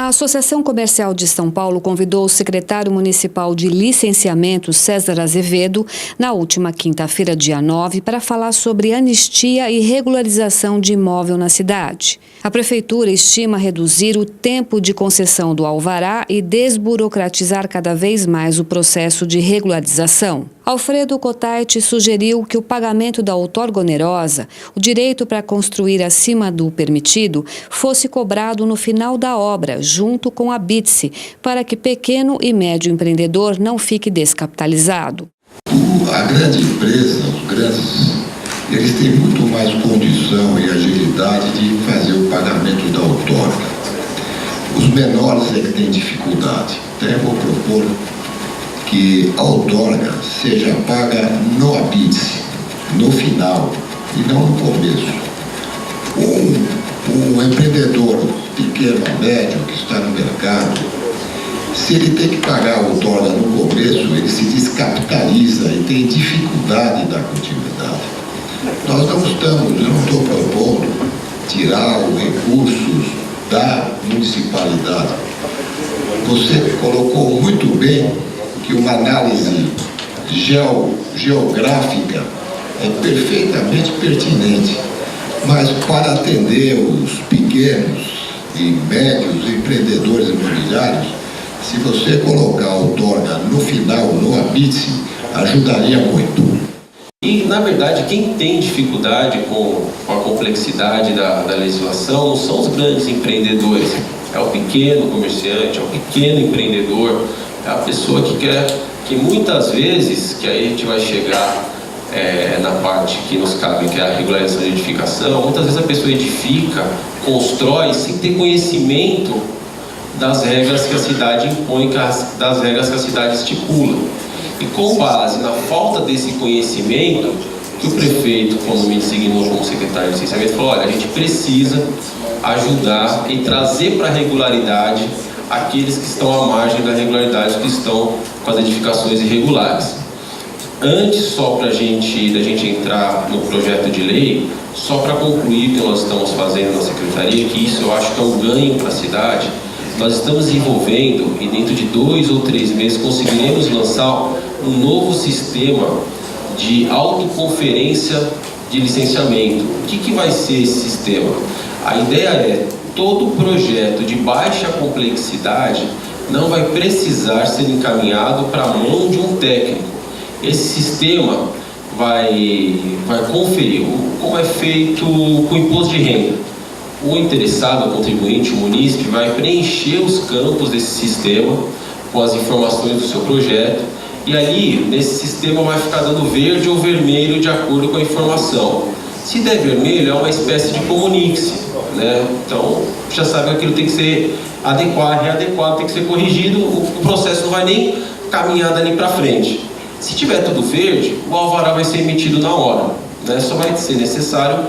A Associação Comercial de São Paulo convidou o secretário municipal de licenciamento, César Azevedo, na última quinta-feira, dia 9, para falar sobre anistia e regularização de imóvel na cidade. A prefeitura estima reduzir o tempo de concessão do alvará e desburocratizar cada vez mais o processo de regularização. Alfredo Cotait sugeriu que o pagamento da outorga onerosa, o direito para construir acima do permitido, fosse cobrado no final da obra, junto com a BITSE, para que pequeno e médio empreendedor não fique descapitalizado. A grande empresa, os grandes, eles têm muito mais condição e agilidade de fazer o pagamento da outorga. Os menores é que têm dificuldade. Então eu vou propor que a outorga seja paga no ABITSE, no final, e não no começo. Um empreendedor pequeno, médio, que está no mercado, se ele tem que pagar a outorga no começo, ele se descapitaliza e tem dificuldade da continuidade. Nós não estamos, eu não estou propondo tirar os recursos da municipalidade. Você colocou muito bem que uma análise geográfica é perfeitamente pertinente, mas para atender os pequenos e médios empreendedores imobiliários, se você colocar a outorga no final, no ABITSE, ajudaria muito. E, na verdade, quem tem dificuldade com a complexidade da legislação não são os grandes empreendedores, é o pequeno comerciante, é o pequeno empreendedor, é a pessoa que quer, que muitas vezes, que aí a gente vai chegar na parte que nos cabe, que é a regularização de edificação, muitas vezes a pessoa edifica, constrói, sem ter conhecimento das regras que a cidade impõe, das regras que a cidade estipula. E com base na falta desse conhecimento, que o prefeito, quando me designou como secretário de licenciamento, falou: olha, a gente precisa ajudar e trazer para a regularidade aqueles que estão à margem da regularidade, que estão com as edificações irregulares. Antes, só para da gente entrar no projeto de lei, só para concluir o que nós estamos fazendo na secretaria, que isso eu acho que é um ganho para a cidade, nós estamos desenvolvendo, e dentro de 2 ou 3 meses conseguiremos lançar um novo sistema de autoconferência de licenciamento. O que vai ser esse sistema? A ideia é: todo projeto de baixa complexidade não vai precisar ser encaminhado para a mão de um técnico. Esse sistema vai conferir como é feito com o imposto de renda. O interessado, o contribuinte, o munícipe, vai preencher os campos desse sistema com as informações do seu projeto, e ali, nesse sistema, vai ficar dando verde ou vermelho de acordo com a informação. Se der vermelho, é uma espécie de comunique-se, né? Então, já sabe que aquilo tem que ser adequado, readequado, tem que ser corrigido, o processo não vai nem caminhar dali para frente. Se tiver tudo verde, o alvará vai ser emitido na hora, né? Só vai ser necessário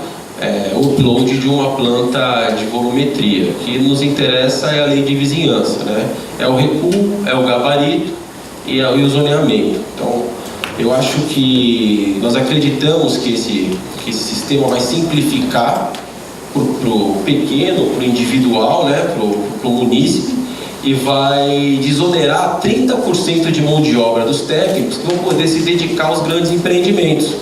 o upload de uma planta de volumetria. O que nos interessa é a lei de vizinhança, né? É o recuo, é o gabarito e o zoneamento. Então, eu acho que nós acreditamos que esse sistema vai simplificar para o pequeno, para o individual, né? Para o munícipe, e vai desonerar 30% de mão de obra dos técnicos, que vão poder se dedicar aos grandes empreendimentos.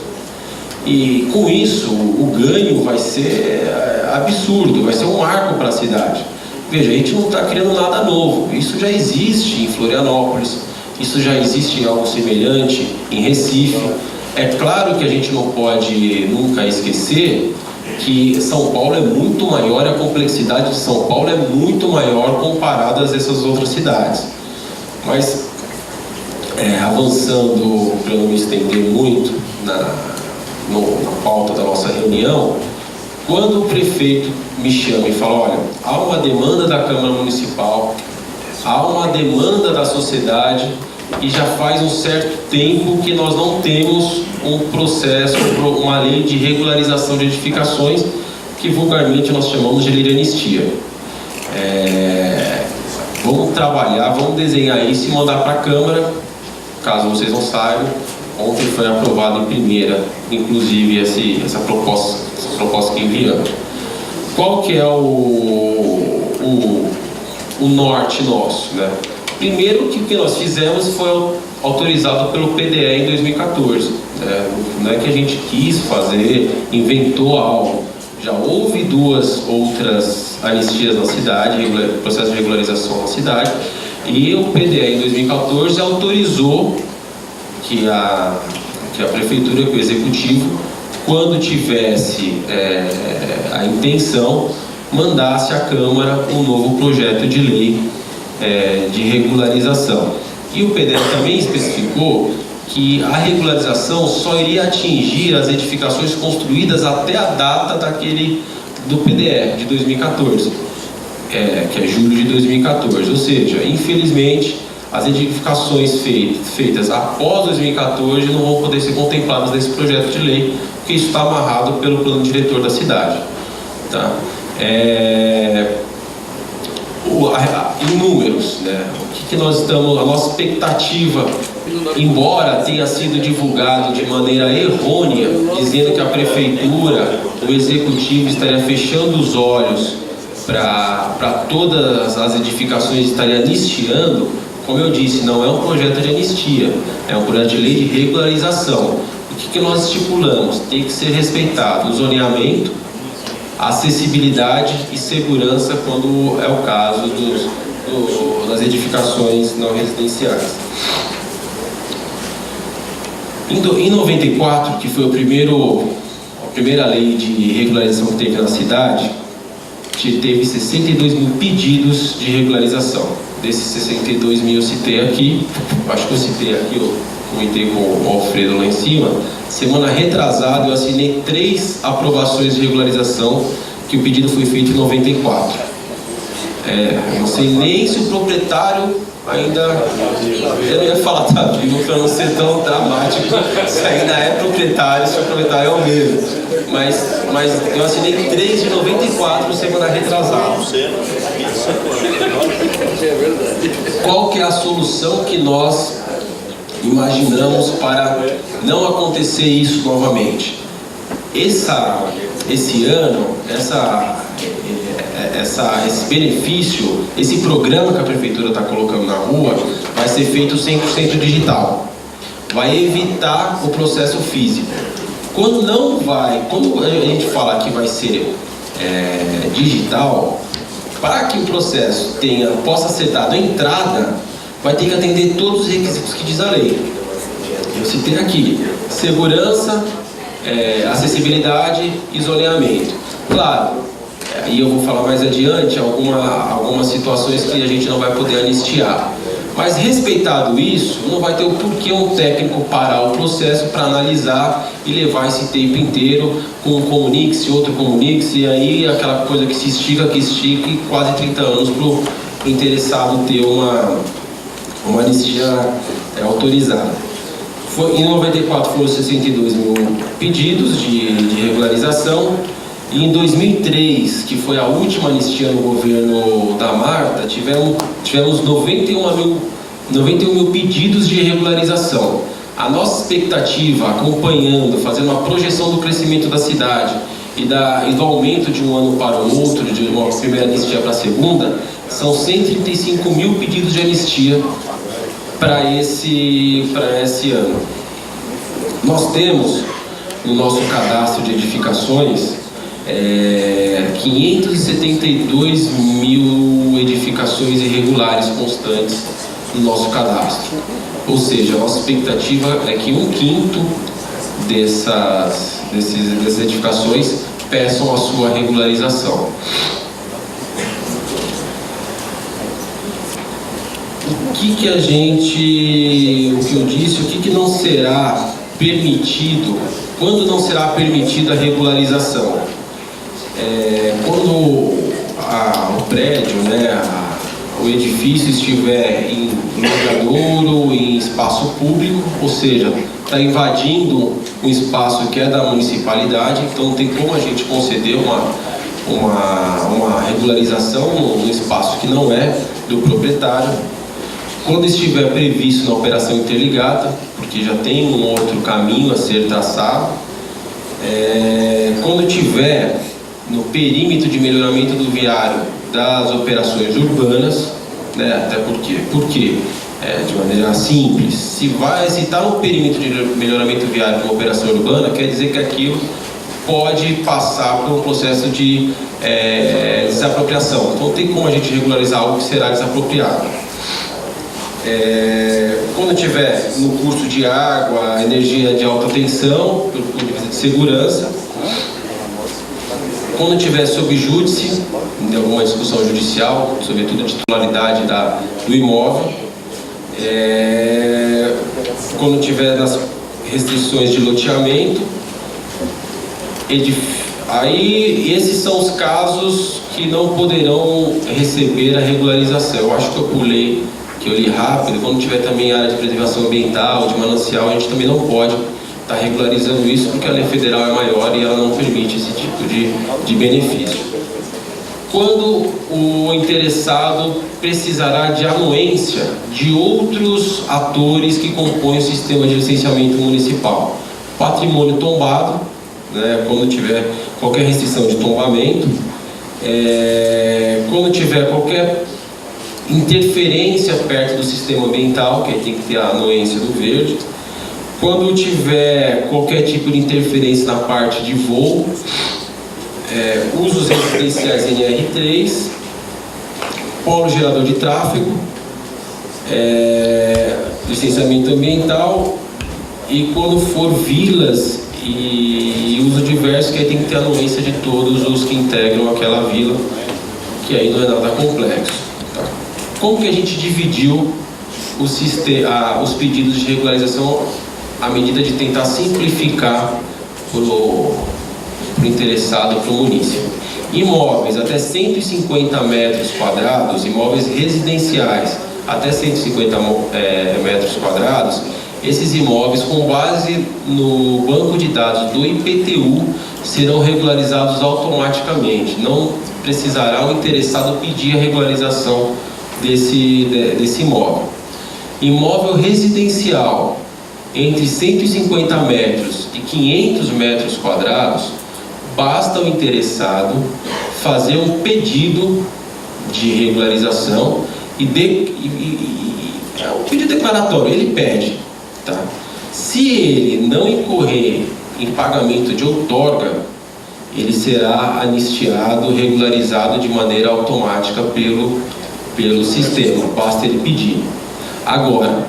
E com isso, o ganho vai ser absurdo, vai ser um marco para a cidade. Veja, a gente não está criando nada novo, isso já existe em Florianópolis, isso já existe em algo semelhante em Recife. É claro que a gente não pode nunca esquecer que São Paulo é muito maior, a complexidade de São Paulo é muito maior comparada a essas outras cidades. Mas, avançando, para não me estender muito na pauta da nossa reunião, quando o prefeito me chama e fala: olha, há uma demanda da Câmara Municipal, há uma demanda da sociedade, e já faz um certo tempo que nós não temos um processo, uma lei de regularização de edificações, que vulgarmente nós chamamos de lei de anistia. Vamos trabalhar, vamos desenhar isso e mandar para a Câmara. Caso vocês não saibam, ontem foi aprovado em primeira, inclusive, essa proposta que enviamos. Qual que é o norte nosso, né? Primeiro, que o que nós fizemos foi autorizado pelo PDE em 2014. Não é que a gente quis fazer, inventou algo. Já houve 2 outras anistias na cidade, processo de regularização na cidade, e o PDE em 2014 autorizou que a prefeitura, que o executivo, quando tivesse a intenção, mandasse à Câmara um novo projeto de lei de regularização. E o PDE também especificou que a regularização só iria atingir as edificações construídas até a data do PDE de 2014, que é julho de 2014. Ou seja, infelizmente, as edificações feitas após 2014 não vão poder ser contempladas nesse projeto de lei, porque isso está amarrado pelo plano diretor da cidade. Tá? Em números, né? O que nós estamos, a nossa expectativa, embora tenha sido divulgado de maneira errônea, dizendo que a prefeitura, o executivo estaria fechando os olhos para todas as edificações, estaria anistiando. Como eu disse, não é um projeto de anistia, é um projeto de lei de regularização. O que nós estipulamos? Tem que ser respeitado o zoneamento, acessibilidade e segurança quando é o caso das edificações não residenciais. Em 94, que foi a primeira lei de regularização que teve na cidade, teve 62 mil pedidos de regularização. Desses 62 mil eu citei aqui, acho que eu citei aqui, eu comentei com o Alfredo lá em cima. Semana retrasada eu assinei 3 aprovações de regularização, que o pedido foi feito em 94. Não sei nem se o proprietário ainda... Eu não ia falar tá vivo para não ser tão dramático, se ainda é proprietário, se o proprietário é o mesmo. Mas eu assinei 3 de 94, semana retrasada. Qual que é a solução que nós imaginamos para não acontecer isso novamente? Esse ano, esse benefício, esse programa que a prefeitura está colocando na rua, vai ser feito 100% digital. Vai evitar o processo físico. Quando a gente fala que vai ser digital, para que o processo possa ser dado entrada, vai ter que atender todos os requisitos que diz a lei. Eu citei aqui: segurança, acessibilidade e zoneamento. Claro, aí eu vou falar mais adiante algumas situações que a gente não vai poder anistiar. Mas respeitado isso, não vai ter o porquê um técnico parar o processo para analisar e levar esse tempo inteiro com um comunique-se, outro comunique-se, e aí aquela coisa que se estica, e quase 30 anos para o interessado ter uma anistia autorizada. Em 94 foram 62 mil pedidos de regularização, e em 2003, que foi a última anistia no governo da Marta, tivemos 91 mil pedidos de regularização. A nossa expectativa, acompanhando, fazendo uma projeção do crescimento da cidade e do aumento de um ano para o outro, de uma primeira anistia para a segunda, são 135 mil pedidos de anistia para esse ano. Nós temos no nosso cadastro de edificações 572 mil edificações irregulares constantes no nosso cadastro. Ou seja, a nossa expectativa é que 1/5 dessas edificações peçam a sua regularização. O que eu disse, o que não será permitido, quando não será permitida a regularização? Quando o prédio, o edifício estiver em logradouro, em espaço público, ou seja, está invadindo um espaço que é da municipalidade, então não tem como a gente conceder uma regularização no espaço que não é do proprietário. Quando estiver previsto na operação interligada, porque já tem um outro caminho a ser traçado, quando tiver no perímetro de melhoramento do viário das operações urbanas, né? Até porque de maneira simples, se está no perímetro de melhoramento viário de uma operação urbana, quer dizer que aquilo pode passar por um processo de desapropriação. Então, não tem como a gente regularizar algo que será desapropriado. Quando tiver no curso de água, energia de alta tensão, por vista de segurança. Quando tiver sob júdice, em alguma discussão judicial, sobretudo a titularidade do imóvel. Quando tiver nas restrições de loteamento. Aí, esses são os casos que não poderão receber a regularização. Eu acho que eu li rápido. Quando tiver também área de preservação ambiental, de manancial, a gente também não pode estar regularizando isso, porque a lei federal é maior e ela não permite esse tipo de benefício. Quando o interessado precisará de anuência de outros atores que compõem o sistema de licenciamento municipal. Patrimônio tombado, né, quando tiver qualquer restrição de tombamento, quando tiver qualquer interferência perto do sistema ambiental, que aí tem que ter a anuência do verde, quando tiver qualquer tipo de interferência na parte de voo, usos residenciais NR3, polo gerador de tráfego, licenciamento ambiental, e quando for vilas e uso diverso, que aí tem que ter a anuência de todos os que integram aquela vila, que aí não é nada complexo. Tá? Como que a gente dividiu os pedidos de regularização à medida de tentar simplificar para o interessado, para o munícipe? Imóveis até 150 metros quadrados, imóveis residenciais até 150 metros quadrados, esses imóveis, com base no banco de dados do IPTU, serão regularizados automaticamente. Não precisará o interessado pedir a regularização desse imóvel. Imóvel residencial entre 150 metros e 500 metros quadrados, basta o interessado fazer um pedido de regularização é um pedido declaratório, ele pede. Tá? Se ele não incorrer em pagamento de outorga, ele será anistiado, regularizado de maneira automática pelo sistema, basta ele pedir. Agora,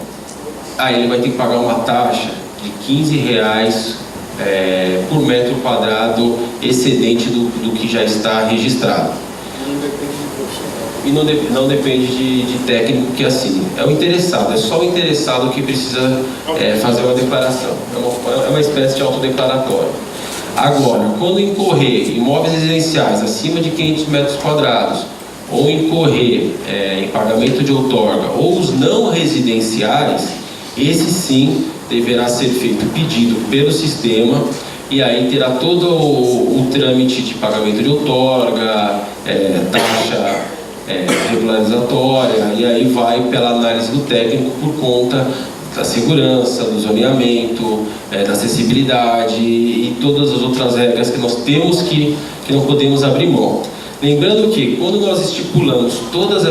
aí ele vai ter que pagar uma taxa de R$15 por metro quadrado excedente do que já está registrado. E não depende de técnico que assine. É o interessado, é só o interessado que precisa fazer uma declaração. É uma espécie de autodeclaratório. Agora, quando incorrer imóveis residenciais acima de 500 metros quadrados, ou incorrer em pagamento de outorga, ou os não residenciais, esse sim deverá ser feito pedido pelo sistema, e aí terá todo o trâmite de pagamento de outorga, taxa regularizatória, e aí vai pela análise do técnico por conta da segurança, do zoneamento, da acessibilidade e todas as outras regras que nós temos que não podemos abrir mão. Lembrando que quando nós estipulamos todas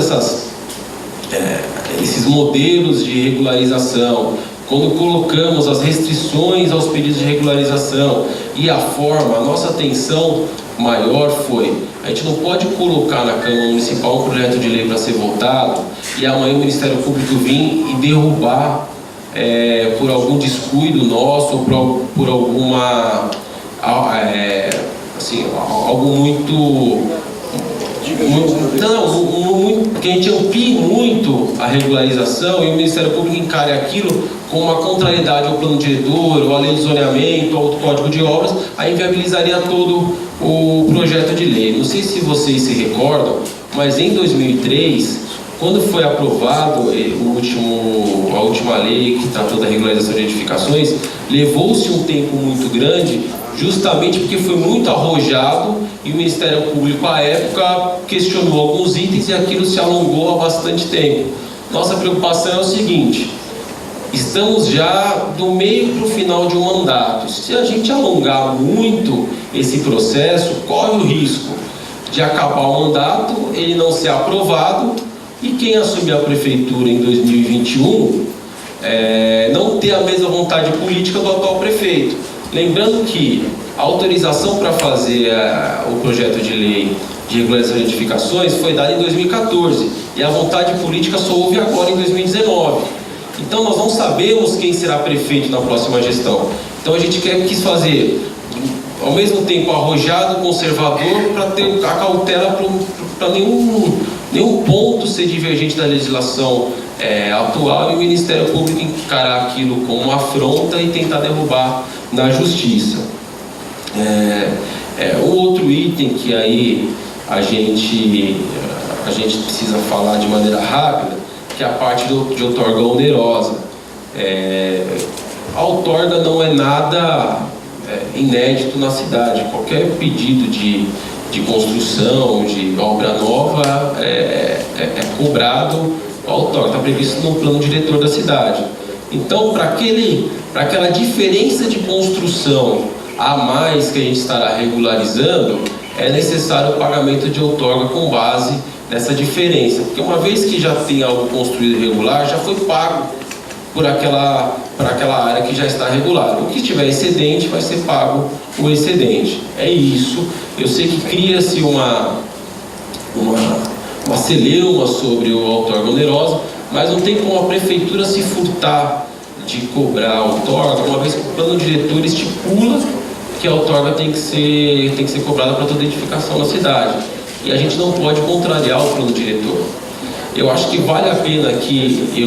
esses modelos de regularização, quando colocamos as restrições aos pedidos de regularização e a forma, a nossa atenção maior foi: a gente não pode colocar na Câmara Municipal um projeto de lei para ser votado e amanhã o Ministério Público vir e derrubar por algum descuido nosso ou por alguma algo muito que a gente amplie muito a regularização e o Ministério Público encare aquilo com uma contrariedade ao plano diretor, ou à lei de zoneamento, ou ao Código de Obras, aí inviabilizaria todo o projeto de lei. Não sei se vocês se recordam, mas em 2003, quando foi aprovado a última lei que tratou da regularização de edificações, levou-se um tempo muito grande, justamente porque foi muito arrojado e o Ministério Público, à época, questionou alguns itens e aquilo se alongou há bastante tempo. Nossa preocupação é o seguinte: estamos já do meio para o final de um mandato. Se a gente alongar muito esse processo, corre o risco de acabar o mandato, ele não ser aprovado e quem assumir a prefeitura em 2021 não ter a mesma vontade política do atual prefeito. Lembrando que a autorização para fazer o projeto de lei de regularização de edificações foi dada em 2014 e a vontade política só houve agora em 2019. Então nós não sabemos quem será prefeito na próxima gestão. Então a gente quis fazer, ao mesmo tempo, arrojado, conservador, para ter a cautela para nenhum ponto ser divergente da legislação atual e o Ministério Público encarar aquilo como uma afronta e tentar derrubar na justiça. Um outro item que aí a gente precisa falar de maneira rápida, que é a parte de outorga onerosa. A outorga não é nada inédito na cidade. Qualquer pedido de construção, de obra nova, é cobrado a outorga, está previsto no plano diretor da cidade. Então, para aquela diferença de construção a mais que a gente estará regularizando, é necessário o pagamento de outorga com base nessa diferença, porque uma vez que já tem algo construído irregular, já foi pago por aquela área que já está regulada. O que tiver excedente vai ser pago o excedente. É isso. Eu sei que cria-se uma celeuma sobre o outorga onerosa, mas não tem como a prefeitura se furtar de cobrar a outorga, uma vez que o plano diretor estipula que a outorga tem que ser cobrada para toda edificação na cidade. E a gente não pode contrariar o plano diretor. Eu acho que vale a pena que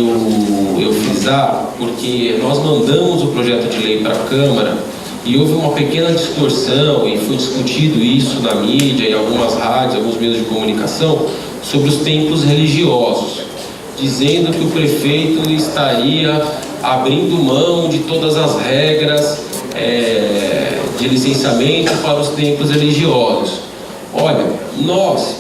eu frisar, porque nós mandamos o projeto de lei para a Câmara e houve uma pequena distorção e foi discutido isso na mídia, em algumas rádios, alguns meios de comunicação, sobre os templos religiosos, dizendo que o prefeito estaria abrindo mão de todas as regras de licenciamento para os templos religiosos. Olha, nós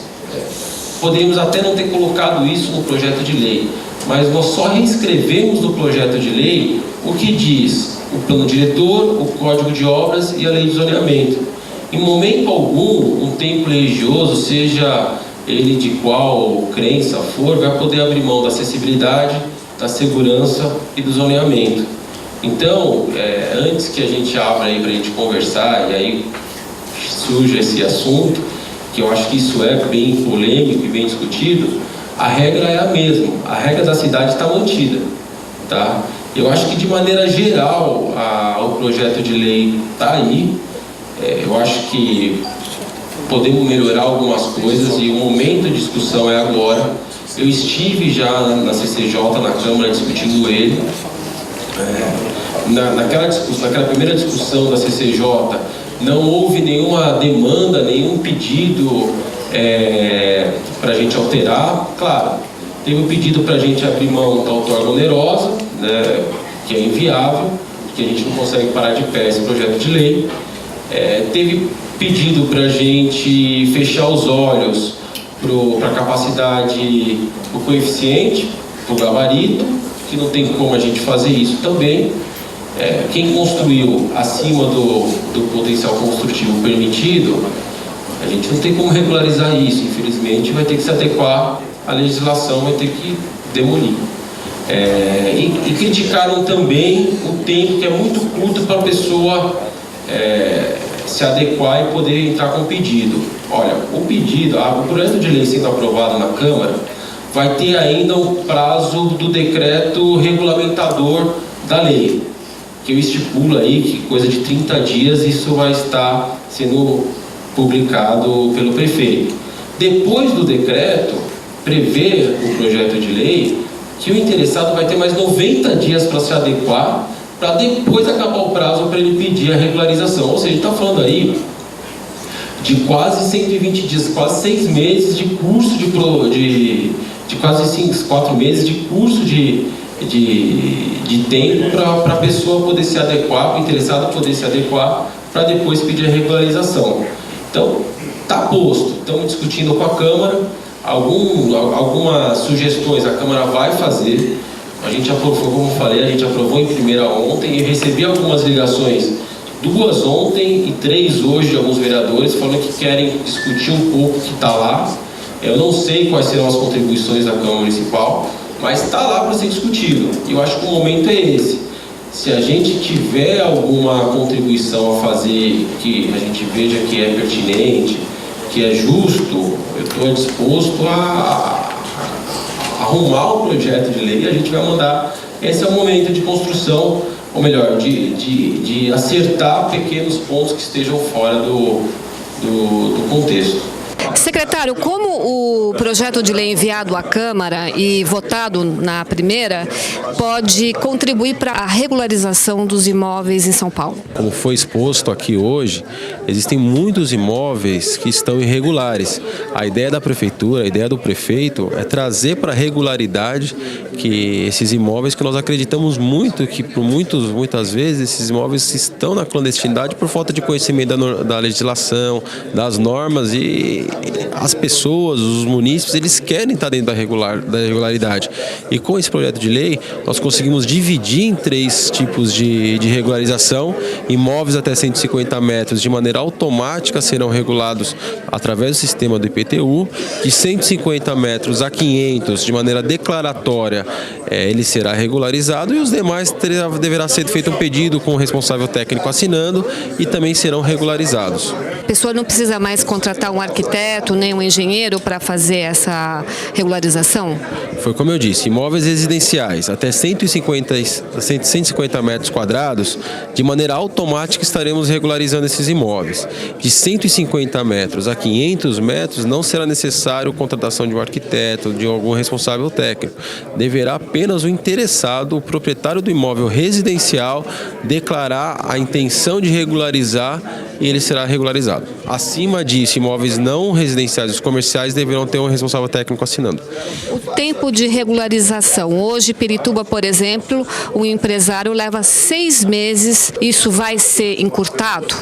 poderíamos até não ter colocado isso no projeto de lei, mas nós só reescrevemos no projeto de lei o que diz o plano diretor, o código de obras e a lei de zoneamento. Em momento algum, um templo religioso, seja ele de qual crença for, vai poder abrir mão da acessibilidade, da segurança e do zoneamento. Então, antes que a gente abra aí para a gente conversar, e aí surge esse assunto, que eu acho que isso é bem polêmico e bem discutido, a regra é a mesma, a regra da cidade está mantida, tá? Eu acho que de maneira geral o projeto de lei está aí, eu acho que podemos melhorar algumas coisas e o momento de discussão é agora. Eu estive já na CCJ, na Câmara, discutindo ele. Naquela primeira discussão da CCJ, não houve nenhuma demanda, nenhum pedido para a gente alterar. Claro, teve um pedido para a gente abrir mão da outorga onerosa, né, que é inviável, que a gente não consegue parar de pé esse projeto de lei. Teve pedido para a gente fechar os olhos para a capacidade do coeficiente, para o gabarito, que não tem como a gente fazer isso também. Quem construiu acima do potencial construtivo permitido, a gente não tem como regularizar isso, infelizmente, vai ter que se adequar à legislação, vai ter que demolir. E criticaram também o tempo, que é muito curto para a pessoa se adequar e poder entrar com o pedido. Olha, o pedido, o projeto de lei sendo aprovado na Câmara, vai ter ainda o prazo do decreto regulamentador da lei, que eu estipulo aí que coisa de 30 dias isso vai estar sendo publicado pelo prefeito. Depois do decreto, prevê o projeto de lei que o interessado vai ter mais 90 dias para se adequar, para depois acabar o prazo para ele pedir a regularização. Ou seja, a gente está falando aí de quase 120 dias, quase 6 meses de curso de quase 4 meses de curso de tempo para a pessoa poder se adequar, para o interessado poder se adequar, para depois pedir a regularização. Então, está posto. Estamos discutindo com a Câmara, algumas sugestões a Câmara vai fazer. A gente aprovou, como eu falei, a gente aprovou em primeira ontem e recebi algumas ligações 2 ontem e 3 hoje de alguns vereadores falando que querem discutir um pouco o que está lá. Eu não sei quais serão as contribuições da Câmara Municipal, mas está lá para ser discutido. E eu acho que o momento é esse. Se a gente tiver alguma contribuição a fazer que a gente veja que é pertinente, que é justo, eu estou disposto a arrumar um projeto de lei e a gente vai mandar. Esse é o momento de construção, ou melhor, de acertar pequenos pontos que estejam fora do contexto. Secretário, como o projeto de lei enviado à Câmara e votado na primeira pode contribuir para a regularização dos imóveis em São Paulo? Como foi exposto aqui hoje, existem muitos imóveis que estão irregulares. A ideia da prefeitura, a ideia do prefeito é trazer para a regularidade que esses imóveis que nós acreditamos muito que por muitas vezes esses imóveis estão na clandestinidade por falta de conhecimento da legislação, das normas, e as pessoas, os munícipes, eles querem estar dentro da regularidade. E com esse projeto de lei, nós conseguimos dividir em 3 tipos de regularização. Imóveis até 150 metros de maneira automática serão regulados através do sistema do IPTU. De 150 metros a 500 de maneira declaratória, ele será regularizado, e os demais deverá ser feito um pedido com o responsável técnico assinando e também serão regularizados. A pessoa não precisa mais contratar um arquiteto nem um engenheiro para fazer essa regularização? Foi como eu disse, imóveis residenciais até 150 metros quadrados, de maneira automática estaremos regularizando esses imóveis. De 150 metros a 500 metros não será necessário contratação de um arquiteto, de algum responsável técnico. Deverá apenas o interessado, o proprietário do imóvel residencial, declarar a intenção de regularizar e ele será regularizado. Acima disso, imóveis não residenciais e comerciais deverão ter um responsável técnico assinando. O tempo de regularização. Hoje, Pirituba, por exemplo, o empresário leva 6 meses. Isso vai ser encurtado?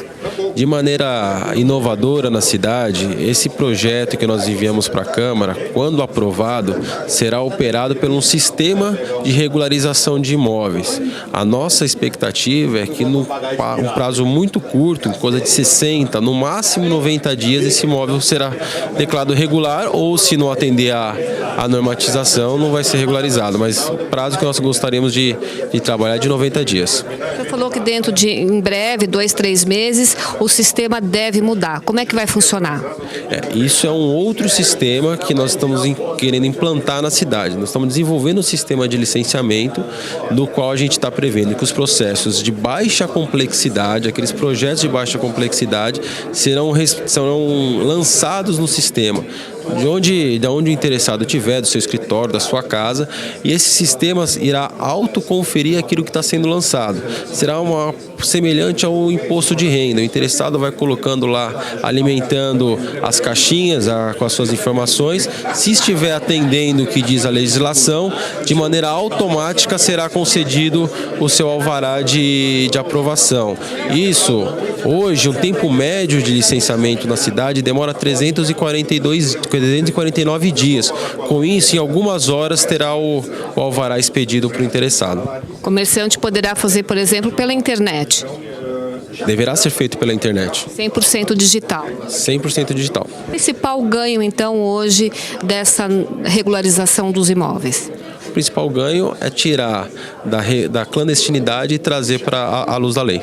De maneira inovadora na cidade, esse projeto que nós enviamos para a Câmara, quando aprovado, será operado por um sistema de regularização de imóveis. A nossa expectativa é que num prazo muito curto, coisa de 60, no máximo 90 dias, esse imóvel será declarado regular, ou se não atender à normatização, não vai ser regularizado. Mas o prazo que nós gostaríamos de trabalhar é de 90 dias. Você falou que dentro de, em breve, 2, 3 meses, o sistema deve mudar. Como é que vai funcionar? Isso é um outro sistema que nós estamos querendo implantar na cidade. Nós estamos desenvolvendo um sistema de licenciamento, no qual a gente está prevendo que os processos de baixa complexidade, aqueles projetos de baixa complexidade, serão lançados no sistema. De onde o interessado tiver, do seu escritório, da sua casa, e esse sistema irá autoconferir aquilo que está sendo lançado. Será semelhante ao imposto de renda. O interessado vai colocando lá, alimentando as caixinhas com as suas informações. Se estiver atendendo o que diz a legislação, de maneira automática será concedido o seu alvará de aprovação. Isso, hoje, o tempo médio de licenciamento na cidade demora 349 dias. Com isso, em algumas horas, terá o alvará expedido para o interessado. O comerciante poderá fazer, por exemplo, pela internet? Deverá ser feito pela internet. 100% digital? 100% digital. O principal ganho, então, hoje, dessa regularização dos imóveis? O principal ganho é tirar da clandestinidade e trazer para a luz da lei.